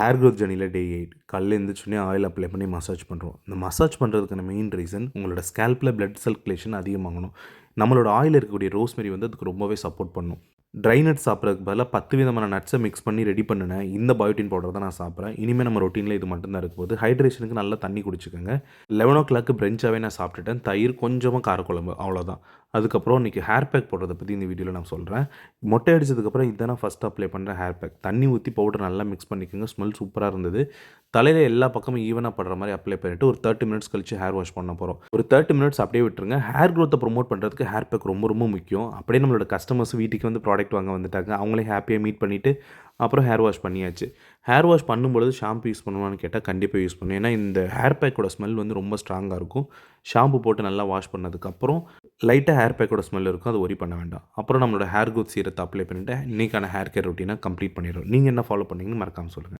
Hair growth ஜர்னியில் டே 8 காலையில் எழுந்திரிச்சோடனே oil apply பண்ணி massage பண்ணுறோம். இந்த மசாஜ் பண்ணுறதுக்கான மெயின் ரீசன் உங்களோட ஸ்கேல்பில் பிளட் சர்க்குலேஷன் அதிகமாகணும். நம்மளோட ஆயில் இருக்கக்கூடிய ரோஸ்மெரி வந்து அதுக்கு ரொம்பவே சப்போர்ட் பண்ணும். ட்ரை நட்ஸ் சாப்பிட்றதுக்கு பதிலாக 10 விதமான நட்ஸை மிக்ஸ் பண்ணி ரெடி பண்ணினேன் இந்த பயோட்டின் பவுடர் தான் நான் சாப்பிட்றேன். இனிமேல் நம்ம ரொட்டீனில் இது மட்டும்தான் இருக்கும்போது ஹைட்ரேஷனுக்கு நல்லா தண்ணி குடிச்சுக்கோங்க. 11 o'clock பிரஞ்சாகவே நான் சாப்பிட்டுட்டேன். தயிர் கொஞ்சமாக காரக்குழம்பு அவ்வளோதான். அதுக்கப்புறம் இன்றைக்கி ஹேர் பேக் போடுறதை பற்றி இந்த வீடியோவில் நான் சொல்கிறேன். மொட்டை அடித்ததுக்கப்புறம் இதுதான் நான் ஃபஸ்ட் அப்ளை பண்ணுற ஹேர் பேக். தண்ணி ஊற்றி பவுடர் நல்லா மிக்ஸ் பண்ணிக்கோங்க. ஸ்மெல் சூப்பராக இருந்தது. தலையில் எல்லா பக்கமும் ஈவனாக படுற மாதிரி அப்ளை பண்ணிவிட்டு ஒரு 30 மினிட்ஸ் கழிச்சு ஹேர் வாஷ் பண்ண போகிறோம். ஒரு 30 மினிட்ஸ் அப்படியே விட்டுருங்க. ஹேர் க்ரோத்தை ப்ரொமோட் பண்ணுறதுக்கு ஹேர் பேக் ரொம்ப ரொம்ப முக்கியம். அப்படியே நம்மளோட கஸ்டமர்ஸ் வீட்டுக்கு வந்து ப்ராடக்ட் வாங்க வந்துட்டாங்க. அவங்களே ஹாப்பியாக மீட் பண்ணிவிட்டு அப்புறம் ஹேர் வாஷ் பண்ணியாச்சு. ஹேர் வாஷ் பண்ணும்பொழுது ஷாம்பு யூஸ் பண்ணுவான்னு கேட்டால் கண்டிப்பாக யூஸ் பண்ணுவேன். ஏன்னா இந்த ஹேர் பேக்கோட ஸ்மெல் வந்து ரொம்ப ஸ்ட்ராங்காக இருக்கும். ஷாம்பு போட்டு நல்லா வாஷ் பண்ணதுக்கப்புறம் லைட்டாக ஹேர் பேக்கோட ஸ்மெல் இருக்கும். அது ஒரி பண்ண வேண்டாம். அப்புறம் நம்மளோட ஹேர் க்ரோத் சீரத்தை அப்ளை பண்ணிவிட்டு இன்றைக்கான ஹேர் கேர் ரொட்டீனை கம்ப்ளீட் பண்ணிடுறோம். நீங்கள் என்ன ஃபாலோ பண்ணீங்கன்னு மறக்காமல் சொல்லுங்கள்.